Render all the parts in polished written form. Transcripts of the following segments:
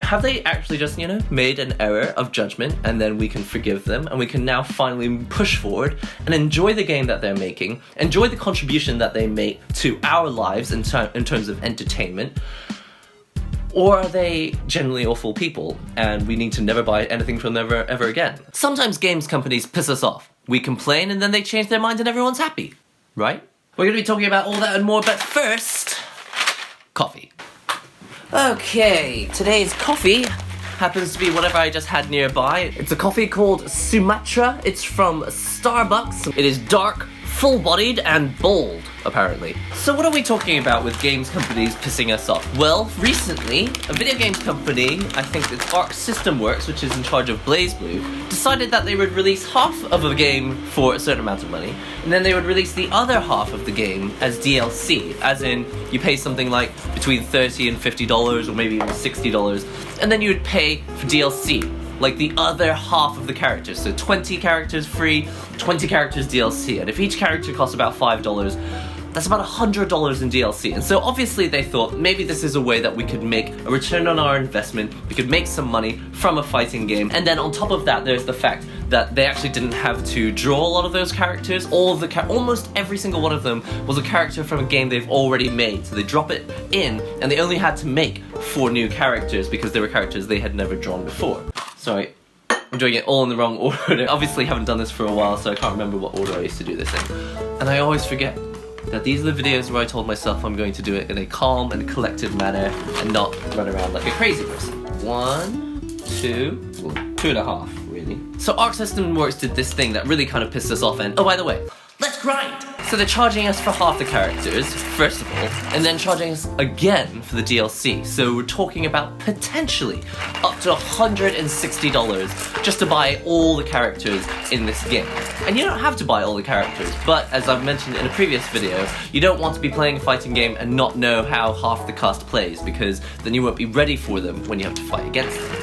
have they actually just, you know, made an error of judgment and then we can forgive them and we can now finally push forward and enjoy the game that they're making, enjoy the contribution that they make to our lives in terms of entertainment? Or are they generally awful people and we need to never buy anything from them ever again? Sometimes games companies piss us off. We complain and then they change their minds and everyone's happy, right? We're going to be talking about all that and more, but first, coffee. Okay, today's coffee happens to be whatever I just had nearby. It's a coffee called Sumatra. It's from Starbucks. It is dark, full-bodied, and bold, apparently. So what are we talking about with games companies pissing us off? Well, recently, a video games company, I think it's Arc System Works, which is in charge of BlazBlue, decided that they would release half of a game for a certain amount of money, and then they would release the other half of the game as DLC, as in, you pay something like between $30 and $50, or maybe even $60, and then you would pay for DLC. Like the other half of the characters. So 20 characters free, 20 characters DLC. And if each character costs about $5, that's about $100 in DLC. And so obviously they thought maybe this is a way that we could make a return on our investment, we could make some money from a fighting game. And then on top of that, there's the fact that they actually didn't have to draw a lot of those characters. Almost every single one of them was a character from a game they've already made. So they drop it in, and they only had to make 4 new characters because they were characters they had never drawn before. Sorry, I'm doing it all in the wrong order. Obviously haven't done this for a while, so I can't remember what order I used to do this in. And I always forget that these are the videos where I told myself I'm going to do it in a calm and collected manner and not run around like a crazy person. 1, 2, 2.5, really. So Arc System Works did this thing that really kind of pissed us off, and oh, by the way, let's grind! So they're charging us for half the characters, first of all, and then charging us again for the DLC. So we're talking about potentially up to $160 just to buy all the characters in this game. And you don't have to buy all the characters, but as I've mentioned in a previous video, you don't want to be playing a fighting game and not know how half the cast plays, because then you won't be ready for them when you have to fight against them.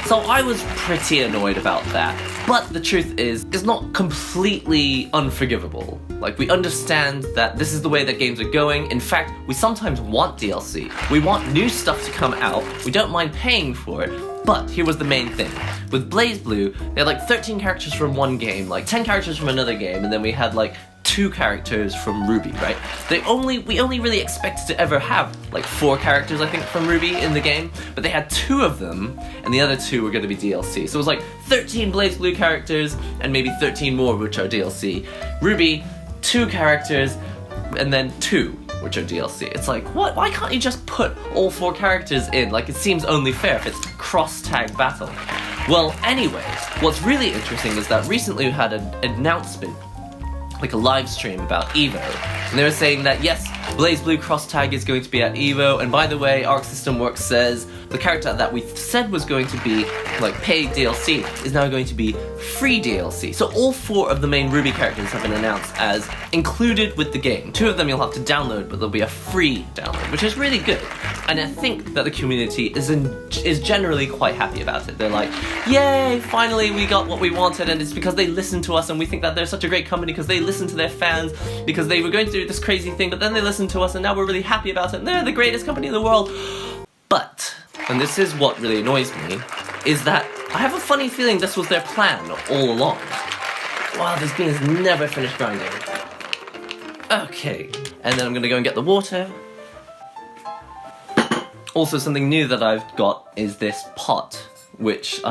So I was pretty annoyed about that. But the truth is, it's not completely unforgivable. Like, we understand that this is the way that games are going. In fact, we sometimes want DLC. We want new stuff to come out. We don't mind paying for it. But here was the main thing. With BlazBlue, they had like 13 characters from one game, like 10 characters from another game, and then we had like 2 characters from RWBY, right? We only really expected to ever have like 4 characters, I think, from RWBY in the game, but they had 2 of them, and the other 2 were going to be DLC. So it was like 13 BlazBlue characters, and maybe 13 more which are DLC. RWBY, 2 characters, and then 2 which are DLC. It's like, what? Why can't you just put all 4 characters in? Like, it seems only fair if it's cross-tag battle. Well, anyways, what's really interesting is that recently we had an announcement, like a live stream about EVO, and they were saying that yes, BlazBlue cross-tag is going to be at EVO, and by the way, Arc System Works says the character that we said was going to be like paid DLC is now going to be free DLC. So all 4 of the main RWBY characters have been announced as included with the game. 2 of them you'll have to download, but there'll be a free download, which is really good. And I think that the community is generally quite happy about it. They're like, yay, finally we got what we wanted, and it's because they listened to us, and we think that they're such a great company because they listen to their fans, because they were going to do this crazy thing, but then they listened to us, and now we're really happy about it, and they're the greatest company in the world. But, and this is what really annoys me, is that I have a funny feeling this was their plan all along. Wow, this bean is never finished grinding. Okay, and then I'm gonna go and get the water. Also, something new that I've got is this pot, which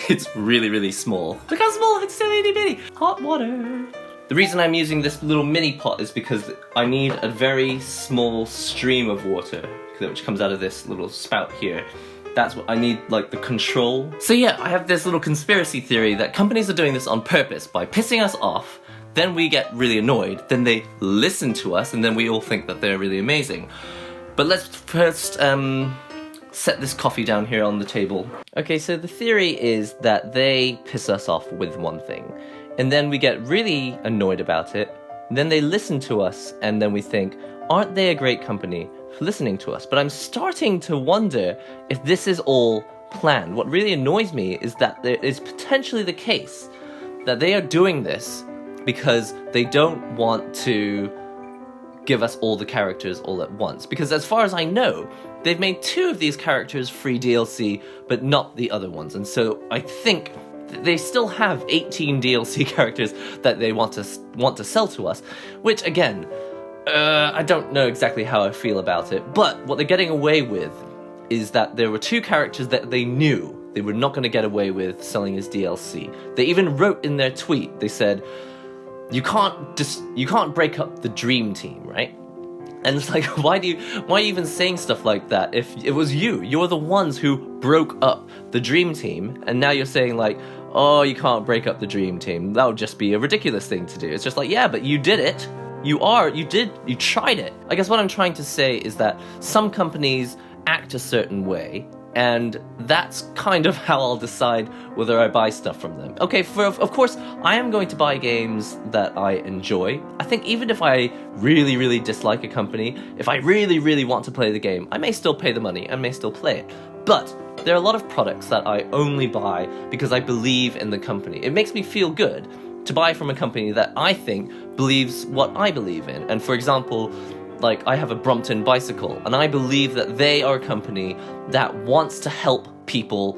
it's really, really small. Look how small, it's so itty bitty. Hot water. The reason I'm using this little mini pot is because I need a very small stream of water, which comes out of this little spout here. That's what I need, like, the control. So yeah, I have this little conspiracy theory that companies are doing this on purpose by pissing us off, then we get really annoyed, then they listen to us, and then we all think that they're really amazing. But let's first set this coffee down here on the table. Okay, so the theory is that they piss us off with one thing, and then we get really annoyed about it, then they listen to us, and then we think, aren't they a great company for listening to us? But I'm starting to wonder if this is all planned. What really annoys me is that there is potentially the case that they are doing this because they don't want to give us all the characters all at once. Because as far as I know, they've made 2 of these characters free DLC, but not the other ones. And so I think they still have 18 DLC characters that they want to sell to us, which again, I don't know exactly how I feel about it, but what they're getting away with is that there were 2 characters that they knew they were not going to get away with selling as DLC. They even wrote in their tweet, they said, you can't break up the dream team, right? And it's like, why are you even saying stuff like that if it was you're the ones who broke up the dream team, and now you're saying like, oh, you can't break up the dream team, that would just be a ridiculous thing to do. It's just like, yeah, but you did it. You tried it. I guess what I'm trying to say is that some companies act a certain way, and that's kind of how I'll decide whether I buy stuff from them. Okay, of course, I am going to buy games that I enjoy. I think even if I really, really dislike a company, if I really, really want to play the game, I may still pay the money, I may still play it. But there are a lot of products that I only buy because I believe in the company. It makes me feel good to buy from a company that I think believes what I believe in. And for example, like I have a Brompton bicycle, and I believe that they are a company that wants to help people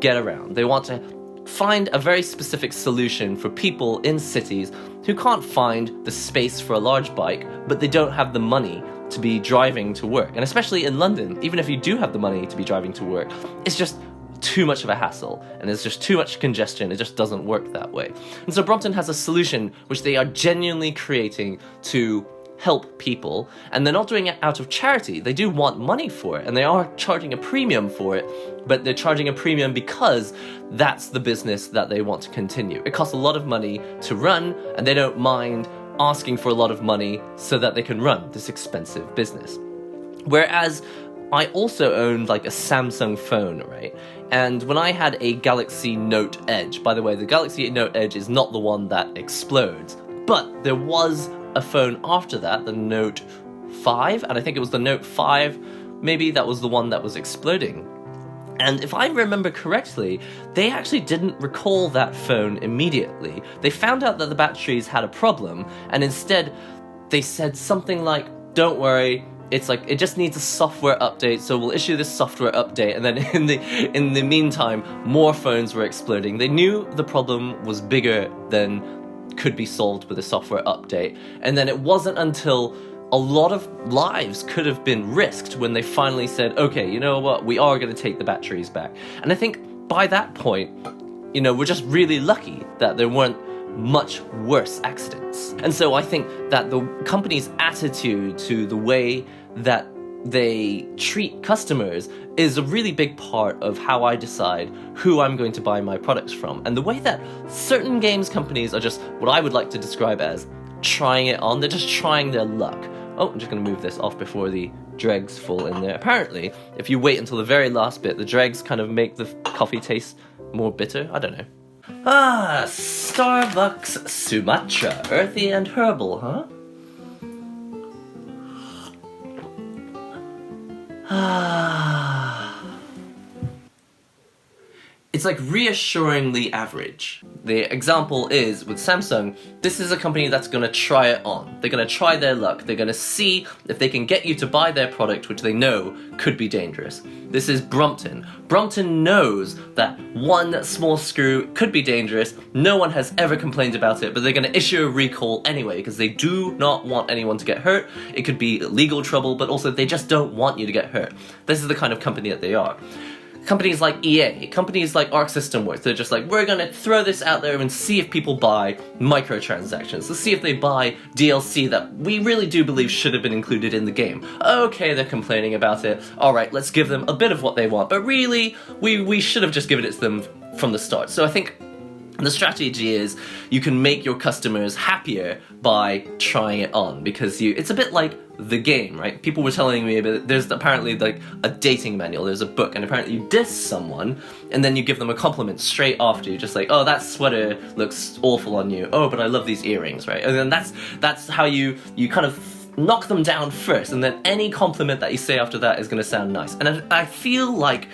get around. They want to find a very specific solution for people in cities who can't find the space for a large bike, but they don't have the money to be driving to work. And especially in London, even if you do have the money to be driving to work, it's just too much of a hassle, and there's just too much congestion. It just doesn't work that way. And so Brompton has a solution which they are genuinely creating to help people, and they're not doing it out of charity. They do want money for it, and they are charging a premium for it, but they're charging a premium because that's the business that they want to continue. It costs a lot of money to run, and they don't mind asking for a lot of money so that they can run this expensive business. Whereas I also owned like a Samsung phone, right? And when I had a Galaxy Note Edge, by the way, the Galaxy Note Edge is not the one that explodes, but there was a phone after that, the Note 5, and I think it was the Note 5, maybe that was the one that was exploding. And if I remember correctly, they actually didn't recall that phone immediately. They found out that the batteries had a problem, and instead they said something like, don't worry, it's like, it just needs a software update, so we'll issue this software update. And then in the meantime, more phones were exploding. They knew the problem was bigger than could be solved with a software update. And then it wasn't until a lot of lives could have been risked when they finally said, okay, you know what, we are going to take the batteries back. And I think by that point, you know, we're just really lucky that there weren't much worse accidents. And so I think that the company's attitude to the way that they treat customers is a really big part of how I decide who I'm going to buy my products from. And the way that certain games companies are just what I would like to describe as trying it on. They're just trying their luck. Oh, I'm just going to move this off before the dregs fall in there. Apparently, if you wait until the very last bit, the dregs kind of make the coffee taste more bitter. I don't know. Ah, Starbucks Sumatra. Earthy and herbal, huh? It's like reassuringly average. The example is with Samsung, this is a company that's going to try it on. They're going to try their luck. They're going to see if they can get you to buy their product, which they know could be dangerous. This is Brompton. Brompton knows that one small screw could be dangerous. No one has ever complained about it, but they're going to issue a recall anyway because they do not want anyone to get hurt. It could be legal trouble, but also they just don't want you to get hurt. This is the kind of company that they are. Companies like EA, companies like Arc System Works, they're just like, we're gonna throw this out there and see if people buy microtransactions. Let's see if they buy DLC that we really do believe should have been included in the game. Okay, they're complaining about it. Alright, let's give them a bit of what they want. But really, we should have just given it to them from the start. So I think the strategy is you can make your customers happier by trying it on, because it's a bit like the game, right? People were telling me about there's apparently like a dating manual, there's a book, and apparently you diss someone and then you give them a compliment straight after. You're just like, oh, that sweater looks awful on you. Oh, but I love these earrings, right? And then that's how you kind of knock them down first, and then any compliment that you say after that is going to sound nice. And I feel like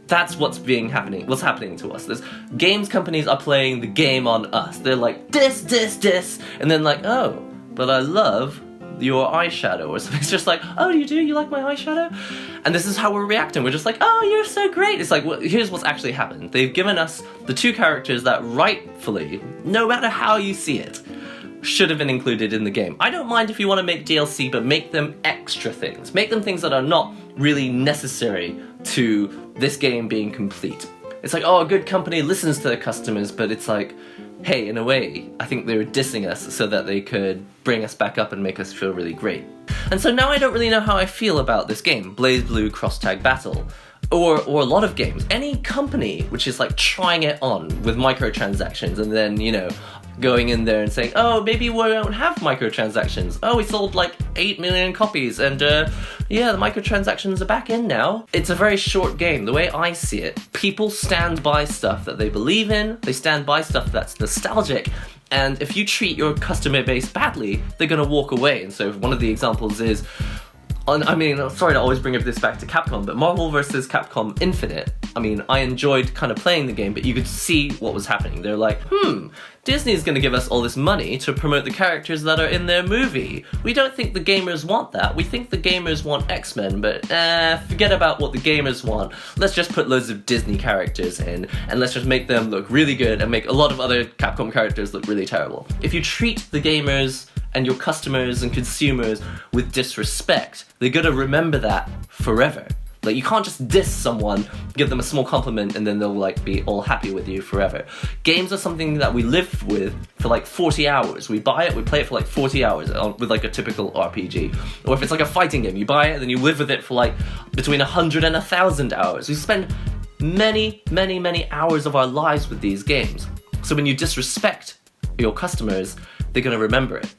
that's what's happening to us. There's games companies are playing the game on us. They're like, diss, and then like, oh, but I love your eyeshadow or something. It's just like, oh, you like my eyeshadow? And this is how we're reacting. We're just like, oh, you're so great. It's like, well, here's what's actually happened. They've given us the two characters that rightfully, no matter how you see it, should have been included in the game. I don't mind if you want to make DLC, but make them extra things. Make them things that are not really necessary to this game being complete. It's like, oh, a good company listens to their customers, but it's like, hey, in a way, I think they were dissing us so that they could bring us back up and make us feel really great. And so now I don't really know how I feel about this game, BlazBlue Cross Tag Battle. Or a lot of games. Any company which is like trying it on with microtransactions and then, you know, going in there and saying, oh, maybe we won't have microtransactions. Oh, we sold like 8 million copies and yeah, the microtransactions are back in now. It's a very short game. The way I see it, people stand by stuff that they believe in, they stand by stuff that's nostalgic, and if you treat your customer base badly, they're gonna walk away. And so one of the examples is, I mean, I'm sorry to always bring this back to Capcom, but Marvel vs. Capcom Infinite, I mean, I enjoyed kind of playing the game, but you could see what was happening. They're like, Disney's gonna give us all this money to promote the characters that are in their movie. We don't think the gamers want that. We think the gamers want X-Men, but forget about what the gamers want. Let's just put loads of Disney characters in, and let's just make them look really good and make a lot of other Capcom characters look really terrible. If you treat the gamers and your customers and consumers with disrespect, they're gonna remember that forever. Like, you can't just diss someone, give them a small compliment, and then they'll like be all happy with you forever. Games are something that we live with for like 40 hours. We buy it, we play it for like 40 hours with like a typical RPG. Or if it's like a fighting game, you buy it, then you live with it for like between 100 and 1,000 hours. We spend many, many, many hours of our lives with these games. So when you disrespect your customers, they're gonna remember it.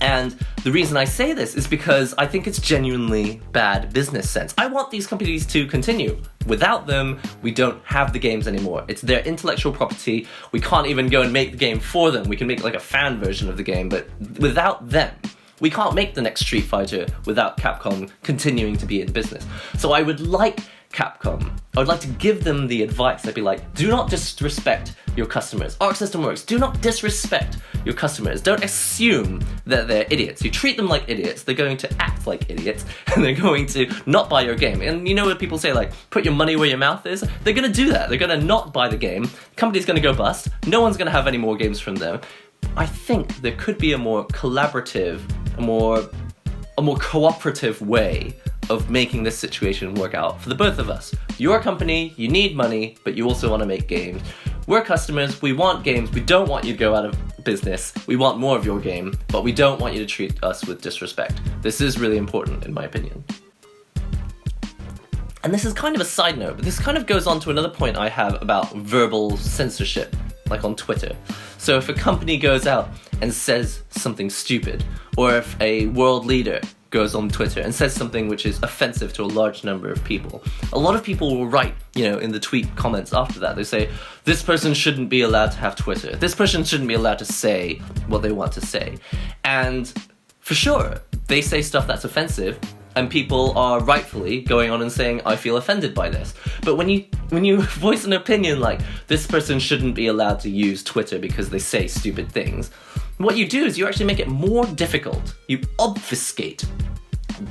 And the reason I say this is because I think it's genuinely bad business sense. I want these companies to continue. Without them, we don't have the games anymore. It's their intellectual property. We can't even go and make the game for them. We can make like a fan version of the game, but without them, we can't make the next Street Fighter without Capcom continuing to be in business. So I would like Capcom, I would like to give them the advice. I'd be like, do not disrespect your customers. Arc System Works, do not disrespect your customers. Don't assume that they're idiots. You treat them like idiots, they're going to act like idiots, and they're going to not buy your game. And you know what people say, like, put your money where your mouth is? They're gonna do that. They're gonna not buy the game. The company's gonna go bust. No one's gonna have any more games from them. I think there could be a more collaborative, a more cooperative way of making this situation work out for the both of us. You're a company, you need money, but you also want to make games. We're customers, we want games, we don't want you to go out of business, we want more of your game, but we don't want you to treat us with disrespect. This is really important, in my opinion. And this is kind of a side note, but this kind of goes on to another point I have about verbal censorship, like on Twitter. So if a company goes out and says something stupid, or if a world leader goes on Twitter and says something which is offensive to a large number of people, a lot of people will write, in the tweet comments after that, they say, this person shouldn't be allowed to have Twitter. This person shouldn't be allowed to say what they want to say. And for sure, they say stuff that's offensive, and people are rightfully going on and saying, I feel offended by this. But when you voice an opinion like, this person shouldn't be allowed to use Twitter because they say stupid things, what you do is you actually make it more difficult. You obfuscate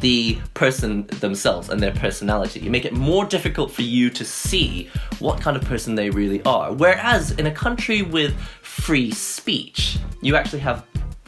the person themselves and their personality. You make it more difficult for you to see what kind of person they really are. Whereas in a country with free speech, you actually have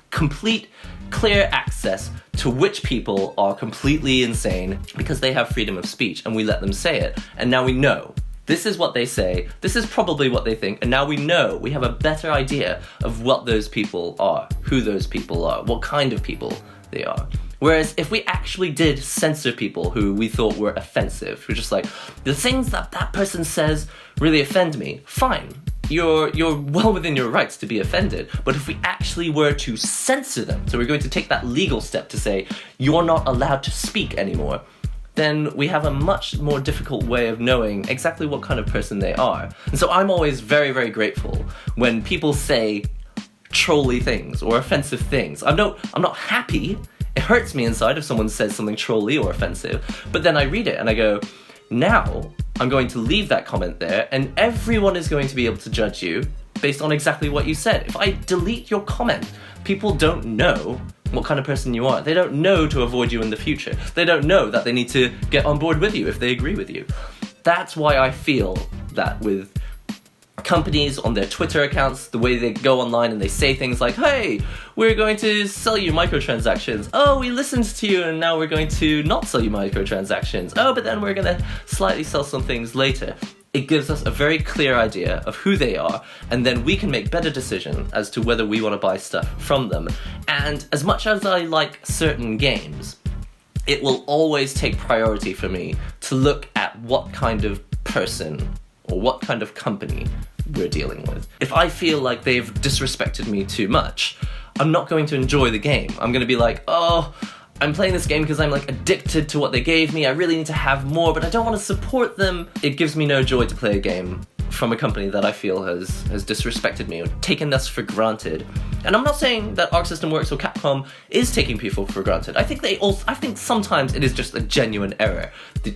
complete, clear access to which people are completely insane because they have freedom of speech and we let them say it. And now we know. This is what they say, this is probably what they think, and now we know, we have a better idea of what those people are, who those people are, what kind of people they are. Whereas if we actually did censor people who we thought were offensive, we're just like, the things that person says really offend me, fine. You're well within your rights to be offended, but if we actually were to censor them, so we're going to take that legal step to say, you're not allowed to speak anymore, then we have a much more difficult way of knowing exactly what kind of person they are. And so I'm always very, very grateful when people say trolly things or offensive things. I'm not happy. It hurts me inside if someone says something trolly or offensive, but then I read it and I go, now I'm going to leave that comment there and everyone is going to be able to judge you based on exactly what you said. If I delete your comment, people don't know what kind of person you are. They don't know to avoid you in the future. They don't know that they need to get on board with you if they agree with you. That's why I feel that with companies on their Twitter accounts, the way they go online and they say things like, hey, we're going to sell you microtransactions. Oh, we listened to you and now we're going to not sell you microtransactions. Oh, but then we're going to slightly sell some things later. It gives us a very clear idea of who they are, and then we can make better decisions as to whether we want to buy stuff from them. And as much as I like certain games, it will always take priority for me to look at what kind of person or what kind of company we're dealing with. If I feel like they've disrespected me too much, I'm not going to enjoy the game. I'm going to be like, oh, I'm playing this game because I'm like addicted to what they gave me. I really need to have more, but I don't want to support them. It gives me no joy to play a game from a company that I feel has disrespected me or taken us for granted. And I'm not saying that Arc System Works or Capcom is taking people for granted. I think sometimes it is just a genuine error.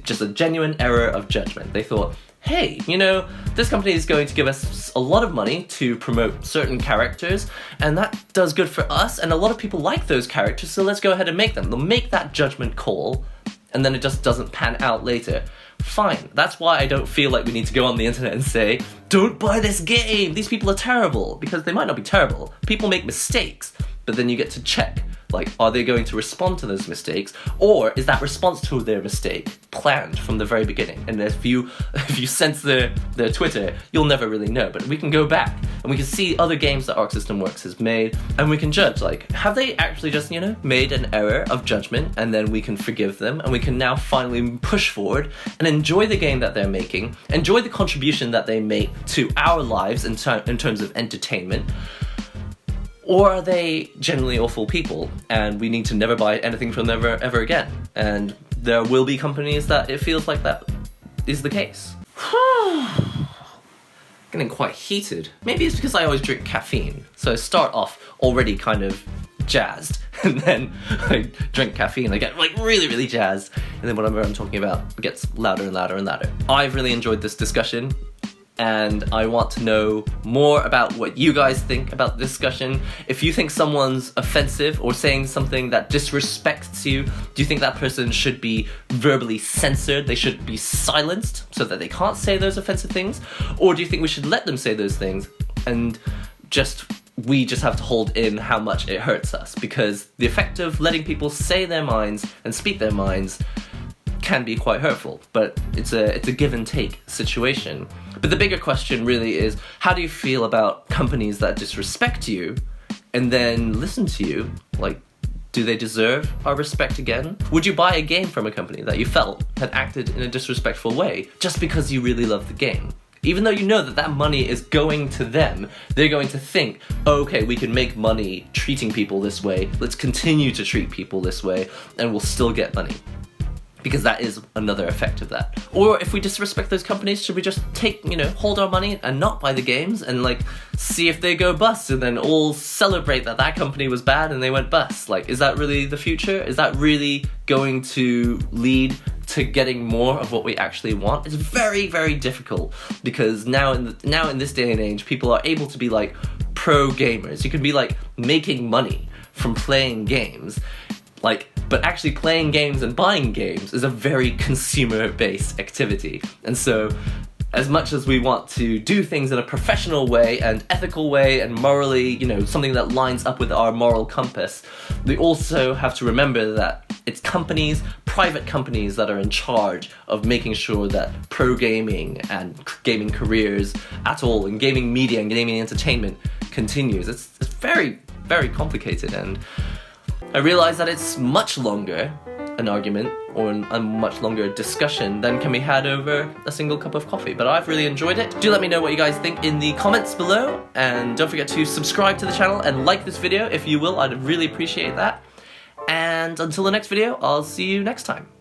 Just a genuine error of judgment. They thought, hey, you know, this company is going to give us a lot of money to promote certain characters, and that does good for us, and a lot of people like those characters, so let's go ahead and make them. They'll make that judgment call, and then it just doesn't pan out later. Fine. That's why I don't feel like we need to go on the internet and say, don't buy this game, these people are terrible, because they might not be terrible. People make mistakes, but then you get to check. Like, are they going to respond to those mistakes, or is that response to their mistake planned from the very beginning? And if you sense their Twitter, you'll never really know. But we can go back and we can see other games that Arc System Works has made, and we can judge, like, have they actually just, you know, made an error of judgment, and then we can forgive them, and we can now finally push forward and enjoy the game that they're making, enjoy the contribution that they make to our lives in terms of entertainment. Or are they generally awful people, and we need to never buy anything from them ever again? And there will be companies that it feels like that is the case. Getting quite heated. Maybe it's because I always drink caffeine, so I start off already kind of jazzed, and then I drink caffeine, I get like really, really jazzed, and then whatever I'm talking about gets louder and louder and louder. I've really enjoyed this discussion, and I want to know more about what you guys think about the discussion. If you think someone's offensive or saying something that disrespects you, do you think that person should be verbally censored? They should be silenced so that they can't say those offensive things? Or do you think we should let them say those things and we just have to hold in how much it hurts us? Because the effect of letting people say their minds and speak their minds can be quite hurtful, but it's a give and take situation. But the bigger question really is, how do you feel about companies that disrespect you and then listen to you? Like, do they deserve our respect again? Would you buy a game from a company that you felt had acted in a disrespectful way just because you really love the game? Even though you know that money is going to them, they're going to think, oh, okay, we can make money treating people this way, let's continue to treat people this way, and we'll still get money. Because that is another effect of that. Or if we disrespect those companies, should we just hold our money and not buy the games and like see if they go bust and then all celebrate that company was bad and they went bust? Like, is that really the future? Is that really going to lead to getting more of what we actually want? It's very, very difficult, because now in this day and age, people are able to be like pro gamers. You can be like making money from playing games. But actually playing games and buying games is a very consumer-based activity. And so, as much as we want to do things in a professional way and ethical way and morally, something that lines up with our moral compass, we also have to remember that it's companies, private companies, that are in charge of making sure that pro gaming and gaming careers at all, and gaming media and gaming entertainment continues. It's very, very complicated, and I realize that it's much longer an argument or a much longer discussion than can be had over a single cup of coffee, but I've really enjoyed it. Do let me know what you guys think in the comments below, and don't forget to subscribe to the channel and like this video if you will. I'd really appreciate that. And until the next video, I'll see you next time.